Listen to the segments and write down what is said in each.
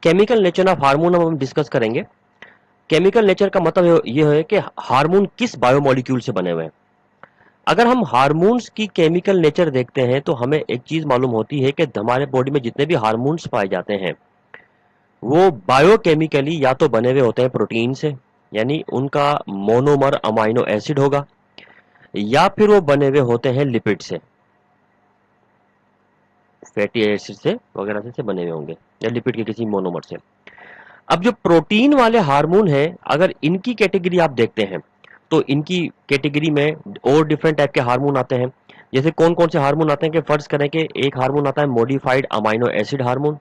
Chemical nature of hormone हम discuss करेंगे। Chemical nature का मतलब ये है कि हार्मोन किस बायोमोलिक्यूल से बने हुए हैं। अगर हम हार्मोन्स की केमिकल नेचर देखते हैं तो हमें एक चीज मालूम होती है कि हमारे बॉडी में जितने भी हार्मोन्स पाए जाते हैं वो बायोकेमिकली या तो बने हुए होते हैं प्रोटीन से, यानी उनका मोनोमर अमाइनो एसिड होगा, या फिर वो बने हुए होते हैं लिपिड से, फैटी एसिड से वगैरह से बने हुए होंगे, या लिपिड के किसी मोनोमर से। अब जो प्रोटीन वाले हार्मोन है, अगर इनकी कैटेगरी आप देखते हैं तो इनकी कैटेगरी में और डिफरेंट टाइप के हार्मोन आते हैं। जैसे कौन कौन से हार्मोन आते हैं कि फर्ज करें कि एक हार्मोन आता है modified amino acid hormone.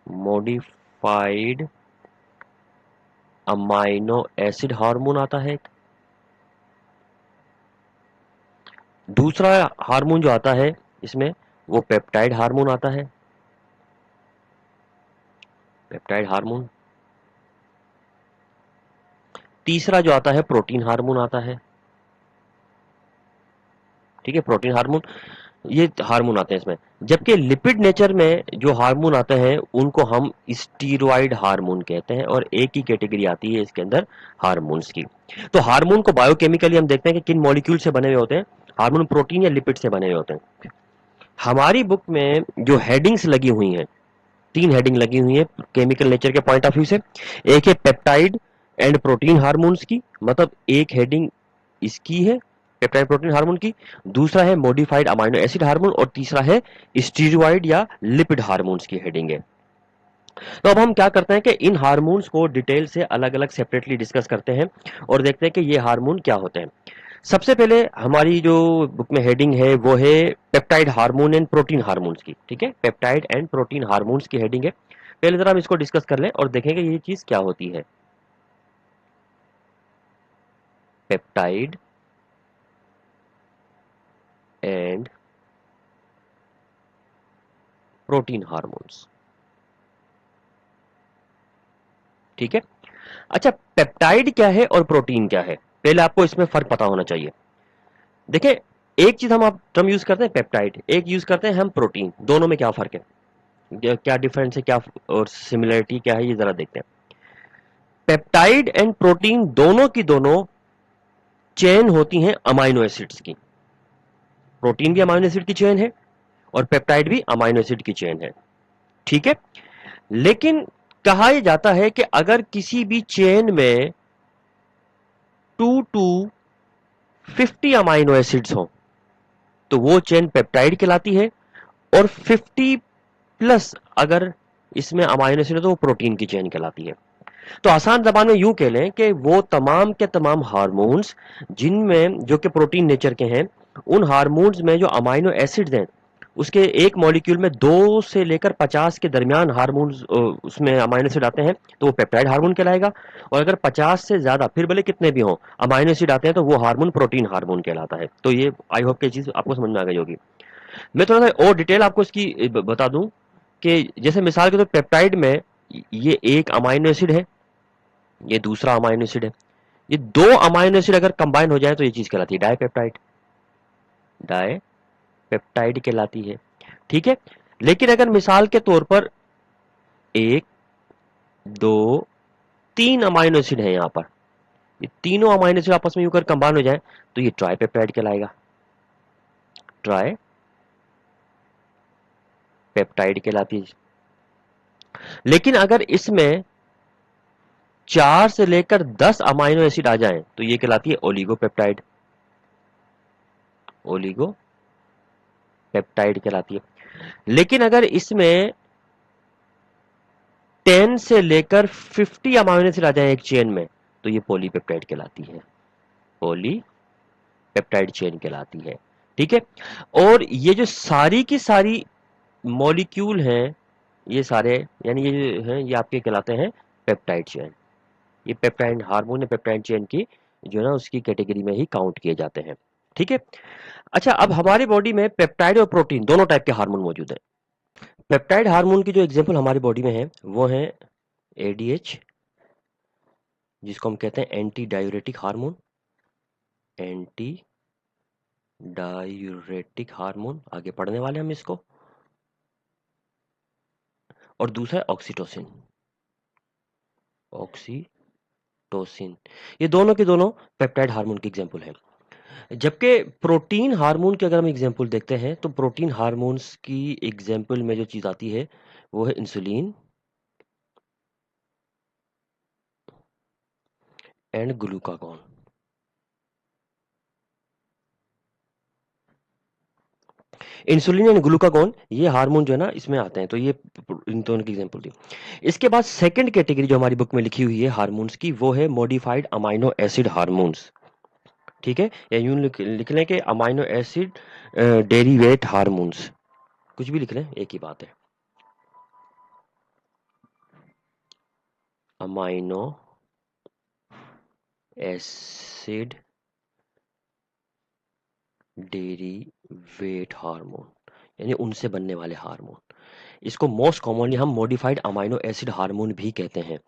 Modified amino acid hormone आता है। दूसरा हार्मोन जो आता है इसमें वो पेप्टाइड हार्मोन आता है। Peptide hormone. तीसरा जो आता है प्रोटीन हार्मोन आता है। ठीक है, प्रोटीन हार्मोन, ये हार्मोन आते हैं इसमें। जबकि लिपिड नेचर में जो हार्मोन आते हैं उनको हम स्टीरॉयड हार्मोन कहते हैं, और एक ही कैटेगरी आती है इसके अंदर हार्मोन्स की। तो हार्मोन को बायोकेमिकली हम देखते हैं कि किन मॉलिक्यूल से बने हुए होते हैं। हार्मोन प्रोटीन या लिपिड से बने हुए होते हैं। हमारी बुक में जो हेडिंग्स लगी हुई हैं, 3 हेडिंग लगी हुई है केमिकल नेचर के पॉइंट ऑफ व्यू से। एक है पेप्टाइड एंड प्रोटीन हार्मोन्स की, मतलब एक हेडिंग इसकी है पेप्टाइड प्रोटीन हार्मोन की। दूसरा है मॉडिफाइड अमाइनो एसिड हार्मोन, और तीसरा है स्टीरॉयड या लिपिड हार्मोन्स की हेडिंग है। तो अब हम क्या करते हैं कि इन हार्मोन्स को डिटेल से अलग अलग सेपरेटली डिस्कस करते हैं और देखते हैं कि ये हार्मोन क्या होते हैं। सबसे पहले हमारी जो बुक में हेडिंग है वो है peptide hormone and protein hormones की। ठीक है, पेप्टाइड एंड प्रोटीन हार्मोन्स की हेडिंग है। पहले जरा हम इसको डिस्कस कर लें और देखेंगे ये चीज क्या होती है। Peptide and protein hormones. ठीक है। अच्छा, पेप्टाइड क्या है और प्रोटीन क्या है, पहले आपको इसमें फर्क पता होना चाहिए। देखिए, एक चीज हम आप टर्म यूज करते हैं पेप्टाइड, एक यूज करते हैं हम प्रोटीन। दोनों में क्या फर्क है, क्या डिफरेंस है, क्या और सिमिलरिटी क्या है, ये जरा देखते हैं। पेप्टाइड एंड प्रोटीन दोनों की दोनों चेन होती हैं अमाइनो एसिड्स की। प्रोटीन भी अमाइनो एसिड की चेन है और पेप्टाइड भी अमाइनो एसिड की चेन है। ठीक है। लेकिन कहा यह जाता है कि अगर किसी भी चेन में 2 to 50 अमाइनो एसिड्स हो तो वो चेन पेप्टाइड कहलाती है, और 50 प्लस अगर इसमें अमाइनो एसिड हो तो वो प्रोटीन की चेन कहलाती है। तो आसान जबान में यूं कह लें कि वो तमाम के तमाम हार्मोन्स जिनमें जो कि प्रोटीन नेचर के हैं, उन हार्मोन्स में जो अमाइनो एसिड्स हैं उसके एक मॉलिक्यूल में 2 से लेकर 50 के दरमियान हार्मोन्स उसमें अमाइनो एसिड आते हैं तो वो पेप्टाइड हार्मोन कहलाएगा। और अगर 50 से ज्यादा, फिर भले कितने भी हों, अमाइनो एसिड आते हैं तो वो हार्मोन प्रोटीन हार्मोन कहलाता है। तो ये आई होप कि चीज आपको समझ में आ गई होगी। मैं थोड़ा सा और डिटेल आपको इसकी बता दूं कि जैसे मिसाल के तौर पेप्टाइड में ये एक अमाइनो एसिड है, ये दूसरा अमाइनो एसिड है। ये 2 अमाइनो एसिड अगर कंबाइन हो जाए तो ये चीज कहलाती है डाइपेप्टाइड। डाइपेप्टाइड कहलाती है। ठीक है। लेकिन अगर मिसाल के तौर पर 1, 2, 3 अमाइनो एसिड है यहां पर, ये तीनों अमाइनो एसिड आपस में यूं कर कंबाइन हो जाए तो ये ट्राइपेप्टाइड कहलाएगा। ट्राइपेप्टाइड कहलाती है। लेकिन अगर इसमें 4 से लेकर 10 अमाइनो एसिड आ जाएं तो ये कहलाती है ओलिगोपेप्टाइड। ओलिगोपेप्टाइड कहलाती है। लेकिन अगर इसमें 10 से लेकर 50 अमाइनो एसिड आ जाए एक चेन में तो ये पॉलीपेप्टाइड कहलाती है। पॉलीपेप्टाइड चेन कहलाती है। ठीक है। और ये जो सारी की सारी मॉलिक्यूल हैं, ये सारे, यानी ये जो हैं ये आपके कहलाते हैं पेप्टाइड चेन। ये पेप्टाइड हार्मोन या पेप्टाइड चेन की जो है ना उसकी कैटेगरी में ही काउंट किए जाते हैं। ठीक है। अच्छा, अब हमारी बॉडी में पेप्टाइड और प्रोटीन दोनों टाइप के हार्मोन मौजूद है। पेप्टाइड हार्मोन की जो एग्जांपल हमारी बॉडी में है वो है एडीएच, जिसको हम कहते हैं anti diuretic hormone. Anti diuretic hormone आगे पढ़ने वाले हम इसको। और दूसरा है ऑक्सीटोसिन। ऑक्सीटोसिन, ये दोनों के दोनों पेप्टाइड हार्मोन के एग्जाम्पल हैं। जबकि प्रोटीन हार्मोन के अगर हम एग्जाम्पल देखते हैं तो प्रोटीन हार्मोन्स की एग्जाम्पल में जो चीज आती है वो है insulin and glucagon. Insulin and glucagon ये हार्मोन जो है ना इसमें आते हैं, तो ये इन दोनों की एग्जांपल दी। इसके बाद सेकंड कैटेगरी जो हमारी बुक में लिखी हुई है हार्मोन्स की, वो है मॉडिफाइड अमाइनो एसिड हार्मोन्स। ठीक है, या यूं लिख लें कि अमाइनो एसिड डेरिवेट हार्मोन्स, कुछ भी लिख लें एक ही बात है। अमाइनो एसिड डेरिवेट हार्मोन, यानी उनसे बनने वाले हार्मोन। इसको मोस्ट कॉमनली हम मॉडिफाइड अमाइनो एसिड हार्मोन भी कहते हैं।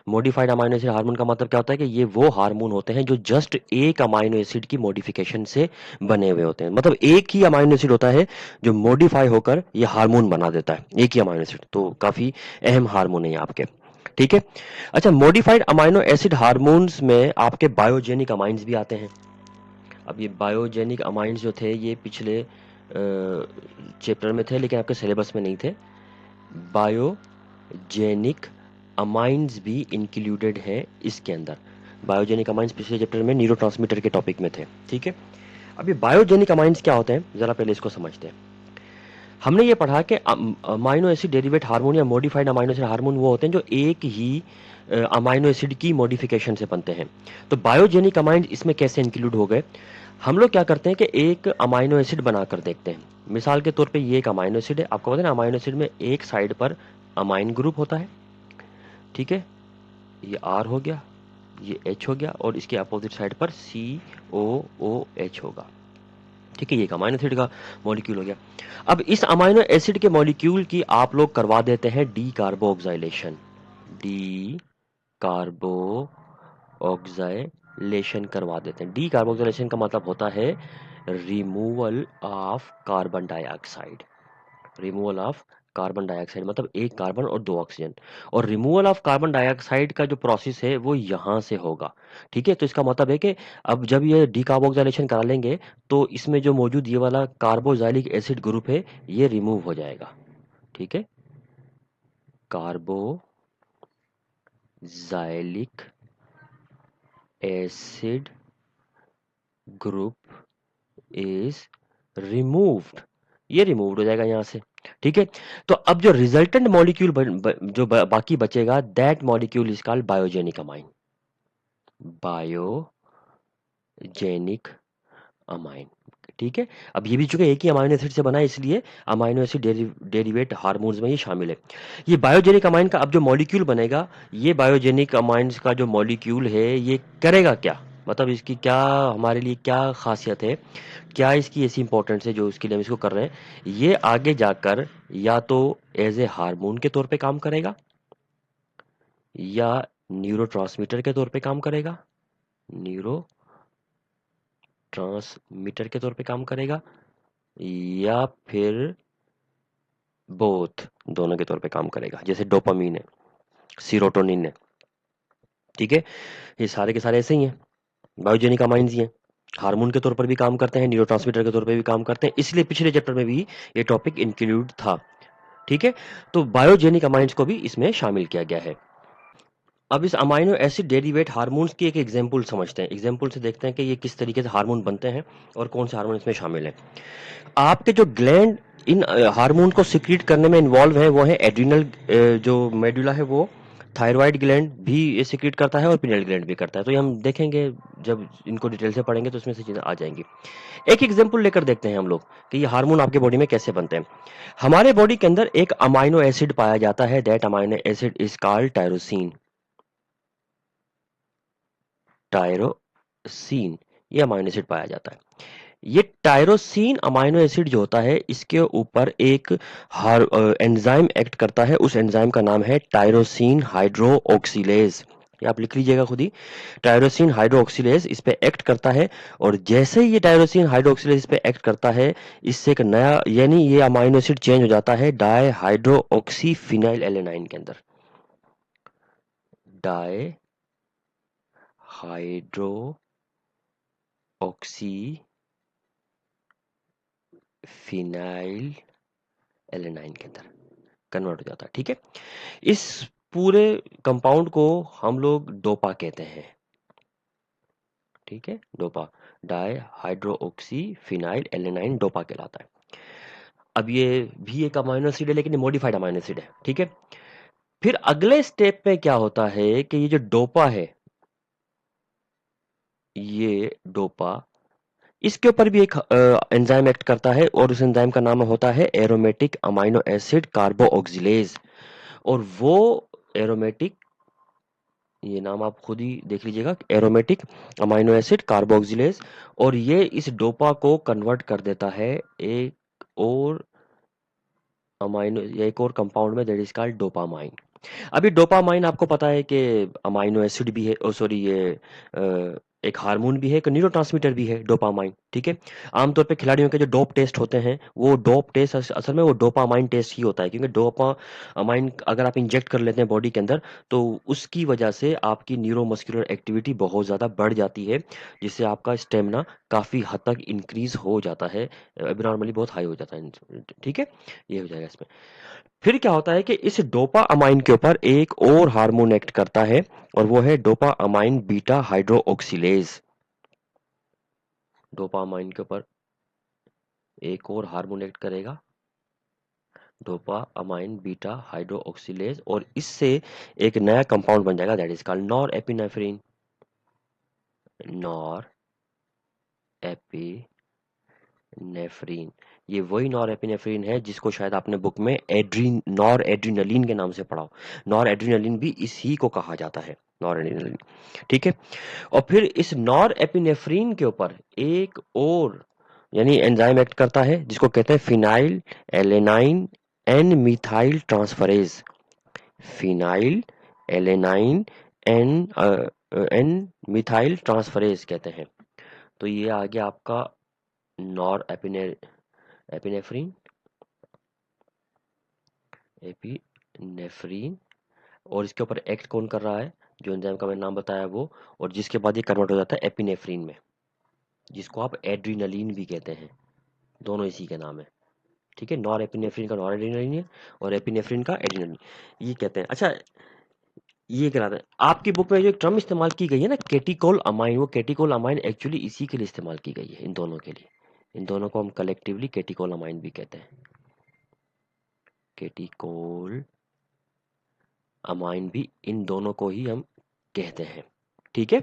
मॉडिफाइड अमाइनो एसिड हार्मोन का मतलब क्या होता है कि ये वो हार्मोन होते हैं जो जस्ट एक अमाइनो एसिड की मॉडिफिकेशन से बने हुए होते हैं। मतलब एक ही अमाइनो एसिड होता है जो मॉडिफाई होकर ये हार्मोन बना देता है, एक ही अमाइनो एसिड। तो काफी अहम हार्मोन है ये आपके। ठीक है, अच्छा, मॉडिफाइड अमाइनो एसिड हार्मोन्स में आपके बायोजेनिक अमाइंस भी आते हैं। अब ये बायोजेनिक अमाइंस जो थे ये पिछले चैप्टर में थे लेकिन आपके सिलेबस में नहीं थे। बायोजेनिक अमाइंस भी इंक्लूडेड है इसके अंदर। बायोजेनिक अमाइंस पिछले चैप्टर में न्यूरोट्रांसमीटर के टॉपिक में थे। ठीक है, अब ये बायोजेनिक अमाइंस क्या होते हैं जरा पहले इसको समझते हैं। हमने ये पढ़ा कि अमाइनो एसिड डेरिवेट हार्मोन या मॉडिफाइड अमाइनो एसिड हार्मोन वो होते हैं जो एक ही अमाइनो एसिड की मॉडिफिकेशन से बनते हैं। तो बायोजेनिक अमाइंस इसमें कैसे इंक्लूड हो गए? हम लोग क्या करते हैं कि एक अमाइनो एसिड बनाकर देखते हैं। मिसाल के तौर पे ये एक अमाइनो एसिड है, आपको पता है ना अमाइनो एसिड में एक साइड पर अमाइन ग्रुप होता है। ठीक है, ये आर हो गया, ये एच हो गया और इसके अपोजिट साइड पर COOH होगा। ठीक है, ये एक अमाइनो एसिड का मॉलिक्यूल हो गया। अब इस अमाइनो एसिड के मॉलिक्यूल की आप लोग करवा देते हैं डी कार्बोक्सिलेशन। डी कार्बोक्सिलेशन करवा देते हैं। डी कार्बोक्सिलेशन का मतलब होता है removal of carbon dioxide. Removal of carbon dioxide मतलब एक कार्बन और दो ऑक्सीजन। और रिमूवल ऑफ कार्बन डाइऑक्साइड का जो प्रोसेस है वो यहां से होगा। ठीक है, तो इसका मतलब है कि अब जब ये डीकार्बोक्सिलेशन करा लेंगे तो इसमें जो मौजूद ये वाला कार्बोक्सिलिक एसिड ग्रुप है ये रिमूव हो जाएगा। ठीक है, carboxylic acid group is removed, ये रिमूव्ड हो जाएगा यहां से। ठीक है, तो अब जो रिजल्टेंट मॉलिक्यूल जो बाकी बचेगा that molecule is called biogenic amine. Biogenic amine. ठीक है, अब ये भी चूंकि एक ही अमाइनो एसिड से बना है इसलिए अमाइनो एसिड डेरिवेट हार्मोन्स में ये शामिल है। ये बायोजेनिक अमाइन का अब जो मॉलिक्यूल बनेगा, ये बायोजेनिक अमाइंस का जो मॉलिक्यूल है ये करेगा क्या, मतलब इसकी क्या हमारे लिए क्या खासियत है, क्या इसकी ऐसी इंपॉर्टेंस है जो इसके लिए हम इसको कर रहे हैं। ये आगे जाकर या तो एज ए हार्मोन के तौर पे काम करेगा या न्यूरोट्रांसमीटर के तौर पे काम करेगा, न्यूरो ट्रांसमीटर के तौर पे काम करेगा, या फिर बोथ, दोनों के तौर पे काम करेगा, जैसे डोपामीन है, सीरोटोनिन है। ठीक है, ये सारे के सारे ऐसे ही हैं, बायोजेनिक अमाइंस ही हैं, हार्मोन के तौर पर भी काम करते हैं, न्यूरोट्रांसमीटर के तौर पर भी काम करते हैं, इसलिए पिछले चैप्टर में भी ये टॉपिक इंक्लूड था। ठीक है, तो बायोजेनिक अमाइंस को भी इसमें शामिल किया गया है। अब इस अमाइनो एसिड डेरिवेट हार्मोन्स की एक एग्जांपल समझते हैं। एग्जांपल से देखते हैं कि ये किस तरीके से हार्मोन बनते हैं और कौन से हार्मोन इसमें शामिल हैं। आपके जो ग्लैंड इन हार्मोन को सिक्रीट करने में इन्वॉल्व है वो है एड्रिनल, जो मेडुला है वो, थायराइड ग्लैंड भी ये सिक्रीट करता है और पिनियल ग्लैंड भी करता है। तो ये हम देखेंगे जब इनको डिटेल से पढ़ेंगे तो इसमें से चीजें आ जाएंगी। एक एग्जांपल लेकर देखते हैं हम लोग कि ये हार्मोन आपके बॉडी में कैसे बनते हैं। हमारे बॉडी के अंदर एक अमाइनो एसिड पाया जाता है, that amino acid is called tyrosine. Tyrosine, ये अमाइनो एसिड पाया जाता है। ये टायरोसिन अमाइनो एसिड जो होता है इसके ऊपर एक एंजाइम एक्ट करता है, उस एंजाइम का नाम है टायरोसिन हाइड्रोक्सिलेज। ये आप लिख लीजिएगा खुद ही। टायरोसिन हाइड्रोक्सिलेज इस पे एक्ट करता है, और जैसे ही ये टायरोसिन हाइड्रोक्सिलेज इस पे एक्ट करता है, इससे एक नया, यानी ये अमाइनो एसिड चेंज हो जाता है डाई हाइड्रोक्सी फिनाइल एलेनाइन के अंदर। डाई हाइड्रोक्सी फिनाइल एलेनाइन के अंदर कन्वर्ट हो जाता है। ठीक है, इस पूरे कंपाउंड को हम लोग डोपा कहते हैं। ठीक है, dopa, di hydroxy phenyl alanine dopa कहलाता है। अब ये भी एक अमाइनो एसिड है, लेकिन ये मॉडिफाइड अमाइनो एसिड है। ठीक है, फिर अगले स्टेप में क्या होता है कि ये जो डोपा है, ये डोपा, इसके ऊपर भी एक एंजाइम एक्ट करता है, और उस एंजाइम का नाम होता है एरोमेटिक अमाइनो एसिड कार्बोऑक्सिलेज। और वो एरोमेटिक, ये नाम आप खुद ही देख लीजिएगा, एरोमेटिक अमाइनो एसिड कार्बोक्सिलेज, और ये इस डोपा को कन्वर्ट कर देता है और अमाइनो, एक और कंपाउंड में, दैट इज कॉल्ड डोपामाइन। अभी डोपामाइन आपको पता है कि अमाइनो एसिड भी है, ओ सॉरी, ये एक हार्मोन भी है, एक न्यूरोट्रांसमीटर भी है डोपामाइन। ठीक है, आमतौर पे खिलाड़ियों के जो डोप टेस्ट होते हैं, वो डोप टेस्ट असल में वो डोपामाइन टेस्ट ही होता है, क्योंकि डोपामाइन अगर आप इंजेक्ट कर लेते हैं बॉडी के अंदर, तो उसकी वजह से आपकी न्यूरोमस्कुलर एक्टिविटी बहुत ज़्यादा बढ़ जाती है, जिससे आपका स्टेमिना काफ़ी हद तक इंक्रीज हो जाता है, अबनॉर्मली बहुत हाई हो जाता है। ठीक है, ये हो जाएगा इसमें। फिर क्या होता है कि इस डोपा अमाइन के ऊपर एक और हार्मोन एक्ट करता है, और वो है dopa amine beta hydroxylase. Dopa amine के ऊपर एक और हार्मोन एक्ट करेगा, डोपा अमाइन बीटा हाइड्रोक्सिलेज, और इससे एक नया कंपाउंड बन जाएगा, that is called nor epinephrine. Nor epinephrine, ये वही नॉर एपिनेफ्रिन है जिसको शायद आपने बुक में नॉर एड्रीनलिन के नाम से पढ़ा हो। नॉर एड्रीनलिन भी इसी को कहा जाता है, नॉर एड्रीनलिन। ठीक है, और फिर इस नॉर एपिनेफ्रिन के ऊपर एक और, यानी एंजाइम एक्ट करता है, जिसको कहते हैं phenylalanine N methyltransferase. Phenylalanine N N methyltransferase कहते हैं। तो ये आ गया आपका नॉर एपिनेफ्रिन, एपिनेफ्रिन, और इसके ऊपर एक्ट कौन कर रहा है, जो एंजाइम का मैंने नाम बताया वो, और जिसके बाद ये कन्वर्ट हो जाता है एपिनेफ्रिन में, जिसको आप एड्रीनलिन भी कहते हैं। दोनों इसी के नाम है। ठीक है, नॉर एपिनेफ्रिन का नॉर एड्रीनलिन है, और एपिनेफ्रिन का एड्रीनलिन, ये कहते हैं। अच्छा, ये कहलाता है। आपकी बुक में जो एक टर्म इस्तेमाल की गई है ना, केटिकोल अमाइन, वो केटिकोल अमाइन एक्चुअली इसी के लिए इस्तेमाल की गई है, इन दोनों के लिए। इन दोनों को हम कलेक्टिवली केटिकोल अमाइन भी कहते हैं। केटिकोल अमाइन भी इन दोनों को ही हम कहते हैं। ठीक है,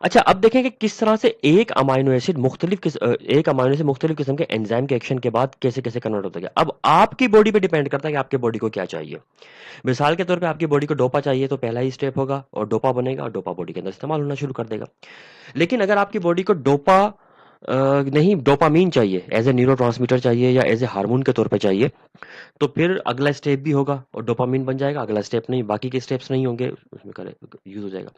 अच्छा, अब देखें कि किस तरह से एक अमाइनो एसिड मुख्तलिफ किस्म के एंजाइम के एक्शन के बाद कैसे कैसे कन्वर्ट होता है। अब आपकी बॉडी पे डिपेंड करता है कि आपके बॉडी को क्या चाहिए। मिसाल के तौर पे आपकी बॉडी को डोपा चाहिए, तो पहला ही स्टेप होगा और डोपा बनेगा, और डोपा बॉडी के अंदर इस्तेमाल होना शुरू कर देगा। लेकिन अगर आपकी बॉडी को डोपा नहीं, डोपामीन चाहिए, एज ए न्यूरोट्रांसमीटर चाहिए, या एज ए हार्मोन के तौर पे चाहिए, तो फिर अगला स्टेप भी होगा और डोपामीन बन जाएगा। अगला स्टेप नहीं, बाकी के स्टेप्स नहीं होंगे, उसमें यूज हो जाएगा।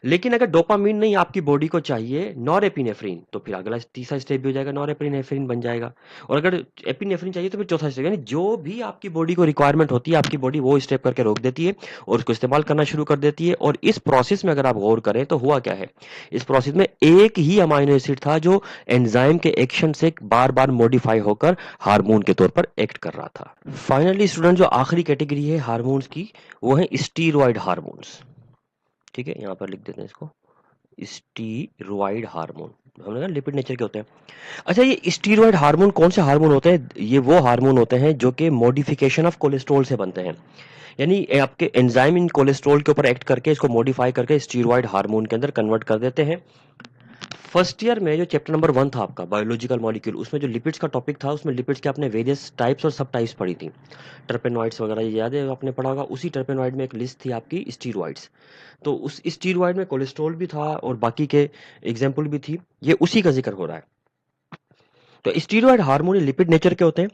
लेकिन अगर डोपामीन नहीं आपकी बॉडी को चाहिए, नॉरएपिनेफ्रिन, तो फिर अगला तीसरा स्टेप भी हो जाएगा, नॉरएपिनेफ्रिन बन जाएगा। और अगर एपिनेफ्रिन चाहिए तो फिर चौथा स्टेप, यानी जो भी आपकी बॉडी को रिक्वायरमेंट होती है, आपकी बॉडी वो स्टेप करके रोक देती है और उसको इस्तेमाल करना शुरू कर देती है। और इस प्रोसेस में अगर आप गौर करें तो हुआ क्या है, इस प्रोसेस में एक ही अमाइनो एसिड था जो एंजाइम के एक्शन से बार बार मॉडिफाई होकर हार्मोन के तौर पर एक्ट कर रहा था। फाइनली स्टूडेंट, जो आखिरी कैटेगरी है हार्मोन्स की, वो है स्टीरॉयड हार्मोन्स। ठीक है, यहाँ पर लिख देते हैं इसको, स्टीरॉयड हार्मोन। हमने कहा लिपिड नेचर के होते हैं। अच्छा, ये स्टीरॉयड हार्मोन कौन से हार्मोन होते हैं? ये वो हार्मोन होते हैं जो कि मॉडिफिकेशन ऑफ कोलेस्ट्रॉल से बनते हैं, यानी आपके एंजाइम इन कोलेस्ट्रॉल के ऊपर एक्ट करके इसको मॉडिफाई करके स्टीरॉयड हार्मोन के अंदर कन्वर्ट कर देते हैं। फर्स्ट ईयर में जो चैप्टर नंबर 1 था आपका बायोलॉजिकल मॉलिक्यूल, उसमें जो लिपिड्स का टॉपिक था, उसमें लिपिड्स के आपने वेरियस टाइप्स और सब टाइप्स पढ़ी थी। टर्पेनॉइड्स वगैरह ये याद है आपने पढ़ा होगा। उसी टर्पेनॉइड में एक लिस्ट थी आपकी स्टीरॉइड्स। तो उस स्टीरॉइड में कोलेस्ट्रॉल भी था और बाकी के एग्जाम्पल भी थी, ये उसी का जिक्र हो रहा है। तो स्टीरॉइड हार्मोन लिपिड नेचर के होते हैं,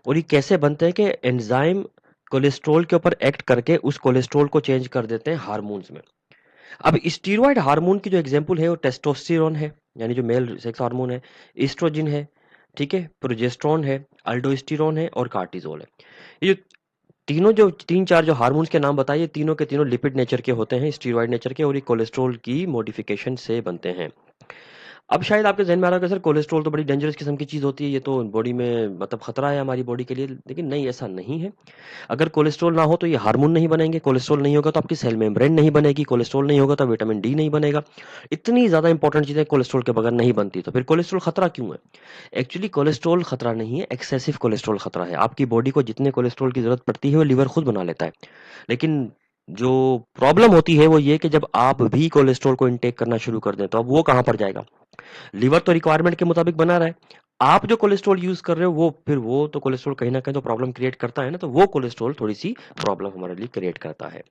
और ये कैसे बनते हैं कि एंजाइम कोलेस्ट्रॉल के ऊपर एक्ट करके उस कोलेस्ट्रॉल को चेंज कर देते हैं हार्मोन्स में। अब स्टीरॉयड हार्मोन की जो एग्जांपल है वो टेस्टोस्टेरोन है, यानी जो मेल सेक्स हार्मोन है, एस्ट्रोजन है, ठीक है, प्रोजेस्टेरोन है, अल्डोस्टेरोन है और कार्टिसोल है। ये तीनों जो 3-4 जो हार्मोन्स के नाम बताए, ये तीनों के तीनों लिपिड नेचर के होते हैं, स्टीरॉयड नेचर के, और ये कोलेस्ट्रॉल की मॉडिफिकेशन से बनते हैं। अब शायद आपके ज़हन में आ रहा होगा सर कोलेस्ट्रॉल तो बड़ी डेंजरस किस्म की चीज़ होती है, ये तो बॉडी में मतलब खतरा है हमारी बॉडी के लिए, लेकिन नहीं, ऐसा नहीं है। अगर कोलेस्ट्रॉल ना हो तो ये हार्मोन नहीं बनेंगे, कोलेस्ट्रॉल नहीं होगा तो आपकी सेल मेम्ब्रेन नहीं बनेगी, कोलेस्ट्रॉल नहीं होगा तो विटामिन डी नहीं बनेगा। इतनी ज़्यादा इंपॉर्टेंट चीज़ें कोलेस्ट्रॉल के बगैर नहीं बनती, तो फिर कोलेस्ट्रॉल खतरा क्यों है? एक्चुअली कोलेस्ट्रॉल खतरा नहीं है, एक्सेसिव कोलेस्ट्रॉल खतरा है। आपकी बॉडी को जितने कोलेस्ट्रॉल की ज़रूरत पड़ती है वो लिवर खुद बना लेता है। लेकिन जो प्रॉब्लम होती है वो ये कि जब आप भी कोलेस्ट्रॉल को इनटेक करना शुरू कर दें, तो अब वो कहाँ पर जाएगा? लीवर तो रिक्वायरमेंट के मुताबिक बना रहा है। आप जो कोलेस्ट्रॉल यूज़ कर रहे हो वो तो कोलेस्ट्रॉल कहीं न कहीं तो प्रॉब्लम क्रिएट करता है ना, तो वो कोलेस्ट्रॉल थोड़ी-सी प्रॉब्लम हमारे लिए क्रिएट करता है।